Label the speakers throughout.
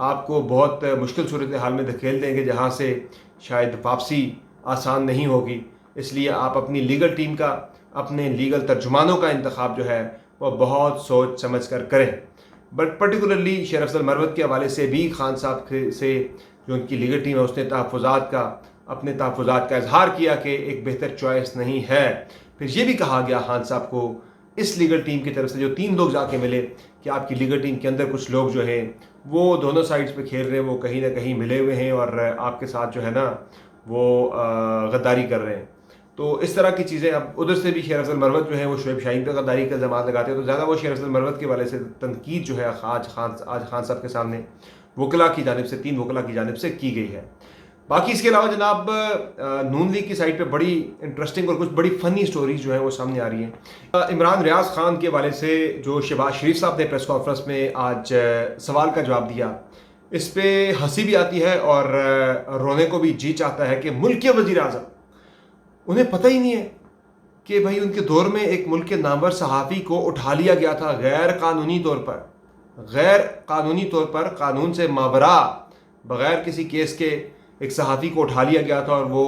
Speaker 1: آپ کو بہت مشکل صورتحال میں دھکیل دیں گے جہاں سے شاید واپسی آسان نہیں ہوگی. اس لیے آپ اپنی لیگل ٹیم کا، اپنے لیگل ترجمانوں کا انتخاب جو ہے وہ بہت سوچ سمجھ کر کریں. بٹ پرٹیکولرلی شیر افضل مروت کے حوالے سے بھی خان صاحب سے جو ان کی لیگل ٹیم ہے اس نے اپنے تحفظات کا اظہار کیا کہ ایک بہتر چوائس نہیں ہے. پھر یہ بھی کہا گیا خان صاحب کو اس لیگل ٹیم کی طرف سے جو 3 لوگ جا کے ملے کہ آپ کی لیگل ٹیم کے اندر کچھ لوگ جو ہیں وہ دونوں سائڈز پہ کھیل رہے ہیں، وہ کہیں نہ کہیں ملے ہوئے ہیں اور آپ کے ساتھ جو ہے نا وہ غداری کر رہے ہیں. تو اس طرح کی چیزیں. اب ادھر سے بھی شیر افضل مروت جو ہے وہ شعیب شاہین پہ غداری کا الزامات لگاتے ہیں، تو زیادہ وہ شیر افضل مروت کے والے سے تنقید جو ہے آج خان صاحب کے سامنے وکلاء کی جانب سے 3 وکلاء کی جانب سے کی گئی ہے. باقی اس کے علاوہ جناب نون لیگ کی سائٹ پہ بڑی انٹرسٹنگ اور کچھ بڑی فنی سٹوریز جو ہیں وہ سامنے آ رہی ہیں. عمران ریاض خان کے والے سے جو شہباز شریف صاحب نے پریس کانفرنس میں آج سوال کا جواب دیا، اس پہ ہنسی بھی آتی ہے اور رونے کو بھی جی چاہتا ہے کہ ملک کے وزیر اعظم انہیں پتہ ہی نہیں ہے کہ بھائی ان کے دور میں ایک ملک کے نامور صحافی کو اٹھا لیا گیا تھا غیر قانونی طور پر قانون سے ماورا بغیر کسی کیس کے ایک صحافی کو اٹھا لیا گیا تھا اور وہ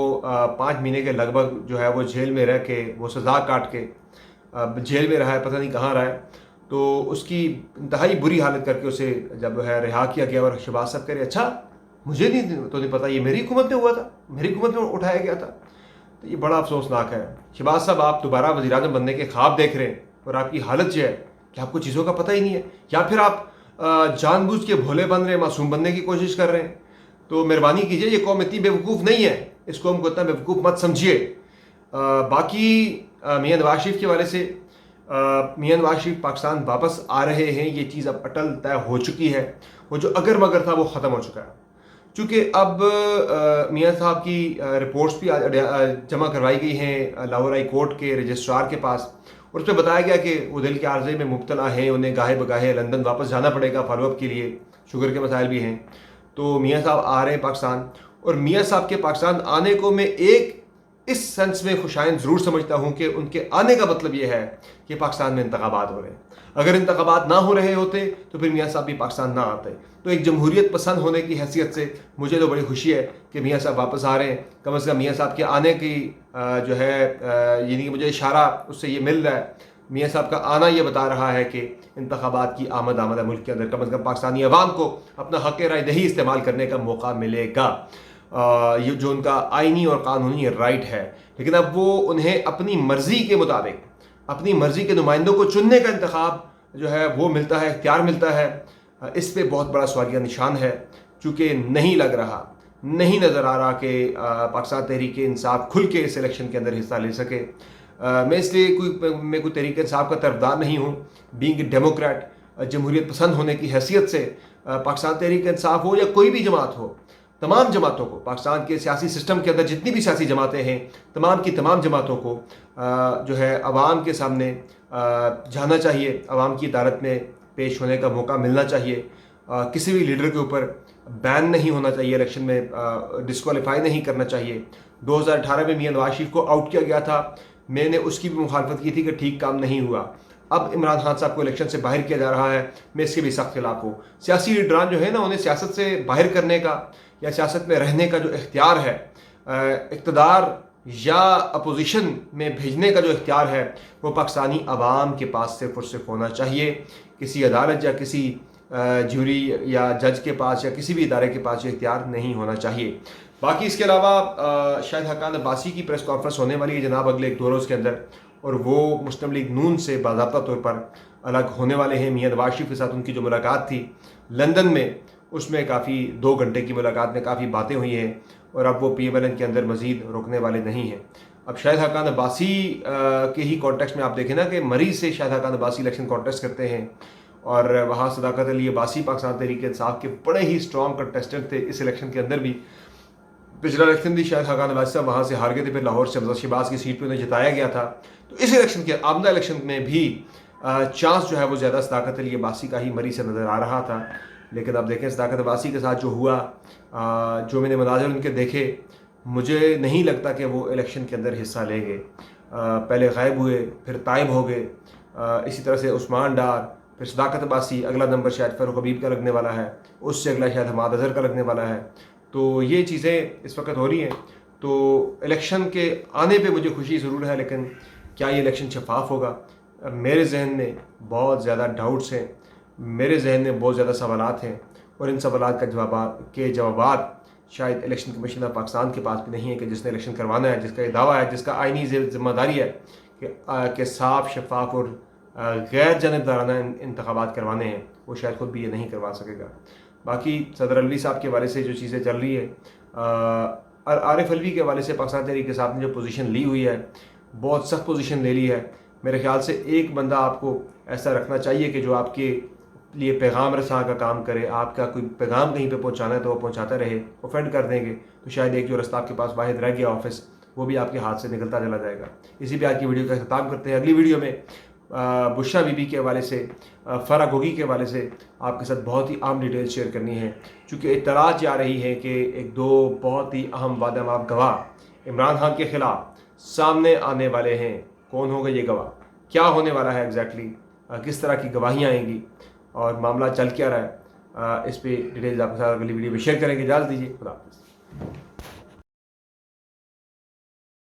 Speaker 1: 5 مہینے کے لگ بھگ جو ہے وہ جیل میں رہ کے وہ سزا کاٹ کے جیل میں رہا ہے، پتہ نہیں کہاں رہا ہے. تو اس کی انتہائی بری حالت کر کے اسے جب ہے رہا کیا گیا اور شہباز صاحب کہہ رہے اچھا مجھے نہیں پتا، یہ میری حکومت میں ہوا تھا، میری حکومت میں اٹھایا گیا تھا. تو یہ بڑا افسوسناک ہے. شہباز صاحب آپ دوبارہ وزیر اعظم بننے کے خواب دیکھ رہے ہیں اور آپ کی حالت یہ ہے کہ آپ کو چیزوں کا پتہ ہی نہیں ہے، یا پھر آپ جان بوجھ کے بھولے بن رہے ہیں، معصوم بننے کی کوشش کر رہے ہیں. تو مہربانی کیجئے، یہ قوم اتنی بیوقوف نہیں ہے، اس قوم کو اتنا بیوقوف مت سمجھیے. باقی میاں نواز شریف کے والے سے میاں نواز شریف پاکستان واپس آ رہے ہیں، یہ چیز اب اٹل طے ہو چکی ہے. وہ جو اگر مگر تھا وہ ختم ہو چکا ہے، چونکہ اب میاں صاحب کی رپورٹس بھی جمع کروائی گئی ہیں لاہور ہائی کورٹ کے رجسٹرار کے پاس، اور اس پہ بتایا گیا کہ وہ دل کے عارضے میں مبتلا ہیں، انہیں گاہے بگاہے لندن واپس جانا پڑے گا فالو اپ کے لیے، شوگر کے مسائل بھی ہیں. تو میاں صاحب آ رہے ہیں پاکستان، اور میاں صاحب کے پاکستان آنے کو میں ایک اس سینس میں خوشائند ضرور سمجھتا ہوں کہ ان کے آنے کا مطلب یہ ہے کہ پاکستان میں انتخابات ہو رہے ہیں. اگر انتخابات نہ ہو رہے ہوتے تو پھر میاں صاحب بھی پاکستان نہ آتے. تو ایک جمہوریت پسند ہونے کی حیثیت سے مجھے تو بڑی خوشی ہے کہ میاں صاحب واپس آ رہے ہیں. کم از کم میاں صاحب کے آنے کی جو ہے یعنی کہ مجھے اشارہ اس سے یہ مل رہا ہے، میاں صاحب کا آنا یہ بتا رہا ہے کہ انتخابات کی آمد ہے ملک کے اندر. کم از کم پاکستانی عوام کو اپنا حق رائے دہی استعمال کرنے کا موقع ملے گا، یہ جو ان کا آئینی اور قانونی رائٹ ہے. لیکن اب وہ انہیں اپنی مرضی کے مطابق اپنی مرضی کے نمائندوں کو چننے کا انتخاب جو ہے وہ ملتا ہے، اختیار ملتا ہے. اس پہ بہت بڑا سوالیہ نشان ہے، چونکہ نہیں لگ رہا، نہیں نظر آ رہا کہ پاکستان تحریک انصاف کھل کے اس الیکشن کے اندر حصہ لے سکے. میں اس لیے کوئی تحریک انصاف کا طرفدار نہیں ہوں. بینگ اے ڈیموکریٹ، جمہوریت پسند ہونے کی حیثیت سے پاکستان تحریک انصاف ہو یا کوئی بھی جماعت ہو، تمام جماعتوں کو پاکستان کے سیاسی سسٹم کے اندر جتنی بھی سیاسی جماعتیں ہیں تمام کی تمام جماعتوں کو جو ہے عوام کے سامنے جانا چاہیے، عوام کی عدالت میں پیش ہونے کا موقع ملنا چاہیے. کسی بھی لیڈر کے اوپر بین نہیں ہونا چاہیے، الیکشن میں ڈسکوالیفائی نہیں کرنا چاہیے. 2018 میں میاں نواز شریف کو آؤٹ کیا گیا تھا، میں نے اس کی بھی مخالفت کی تھی کہ ٹھیک کام نہیں ہوا. اب عمران خان صاحب کو الیکشن سے باہر کیا جا رہا ہے، میں اس کے بھی سخت خلاف ہوں. سیاسی لیڈران جو ہے نا، انہیں سیاست سے باہر کرنے کا یا سیاست میں رہنے کا جو اختیار ہے، اقتدار یا اپوزیشن میں بھیجنے کا جو اختیار ہے، وہ پاکستانی عوام کے پاس صرف اور صرف ہونا چاہیے. کسی عدالت یا کسی جوری یا جج کے پاس یا کسی بھی ادارے کے پاس یہ اختیار نہیں ہونا چاہیے. باقی اس کے علاوہ شاہد حقان عباسی کی پریس کانفرنس ہونے والی ہے جناب اگلے 1-2 روز کے اندر، اور وہ مسلم لیگ نون سے باضابطہ طور پر الگ ہونے والے ہیں. میاں نواز شریف کے ساتھ ان کی جو ملاقات تھی لندن میں، اس میں کافی 2 گھنٹے کی ملاقات میں کافی باتیں ہوئی ہیں، اور اب وہ PMLN کے اندر مزید رکنے والے نہیں ہیں. اب شاہد حقان عباسی کے ہی کانٹیکسٹ میں آپ دیکھیں نا کہ مریض سے شاہد حقان عباسی الیکشن کانٹیسٹ کرتے ہیں، اور وہاں صداقت علی عباسی پاکستان تحریک انصاف کے بڑے ہی اسٹرانگ کنٹیسٹنٹ تھے. اس الیکشن کے اندر بھی پچھلا الیکشن بھی شاہد حقان عباسی صاحب وہاں سے ہار گئے تھے، پھر لاہور سے حمزہ شہباز کی سیٹ پہ انہیں جتایا گیا تھا. تو اس الیکشن کے آمدہ الیکشن میں بھی چانس جو ہے وہ زیادہ صداقت علی عباسی کا ہی مری سے نظر آ رہا تھا. لیکن اب دیکھیں صداقت عباسی کے ساتھ جو ہوا، جو میں نے مناظر ان کے دیکھے، مجھے نہیں لگتا کہ وہ الیکشن کے اندر حصہ لیں گے. پہلے غائب ہوئے، پھر تائب ہو گئے. اسی طرح سے عثمان ڈار پھر صداقت عباسی، اگلا نمبر شاید فاروق حبیب کا لگنے والا ہے، اس سے اگلا شاید حماد اظہر کا لگنے والا ہے. تو یہ چیزیں اس وقت ہو رہی ہیں. تو الیکشن کے آنے پہ مجھے خوشی ضرور ہے، لیکن کیا یہ الیکشن شفاف ہوگا؟ میرے ذہن میں بہت زیادہ ڈاؤٹس ہیں، میرے ذہن میں بہت زیادہ سوالات ہیں، اور ان سوالات کا جوابات شاید الیکشن کمیشن آف پاکستان کے پاس بھی نہیں ہے، کہ جس نے الیکشن کروانا ہے، جس کا یہ دعویٰ ہے، جس کا آئینی ذمہ داری ہے کہ صاف، شفاف اور غیر جانبدارانہ انتخابات کروانے ہیں، وہ شاید خود بھی یہ نہیں کروا سکے گا. باقی صدر علوی صاحب کے حوالے سے جو چیزیں چل رہی ہیں، عارف علوی کے حوالے سے پاکستان تحریک انصاف نے جو پوزیشن لی ہوئی ہے، بہت سخت پوزیشن لے لی ہے. میرے خیال سے ایک بندہ آپ کو ایسا رکھنا چاہیے کہ جو آپ کے لیے پیغام رساں کا کام کرے. آپ کا کوئی پیغام کہیں پہ پہنچانا ہے تو وہ پہنچاتا رہے. اوفینڈ کر دیں گے تو شاید ایک جو رستہ آپ کے پاس واحد رہ گیا آفس، وہ بھی آپ کے ہاتھ سے نکلتا چلا جائے گا. اسی پہ آج کی ویڈیو کا اختتام کرتے ہیں. اگلی ویڈیو میں بشرا بی بی کے حوالے سے، فرح گوگی کے حوالے سے آپ کے ساتھ بہت ہی اہم ڈیٹیل شیئر کرنی ہے، چونکہ اطلاعات جا رہی ہے کہ ایک دو بہت ہی اہم وعدہ مآب گواہ عمران خان کے خلاف سامنے آنے والے ہیں. کون ہوگا یہ گواہ؟ کیا ہونے والا ہے ایگزیکٹلی؟ کس طرح کی گواہیاں آئیں گی اور معاملہ چل کیا رہا ہے؟ اس پہ ڈیٹیلز آپ کے ساتھ اگلی ویڈیو میں شیئر کریں گے. اجازت دیجیے. خدا حافظ.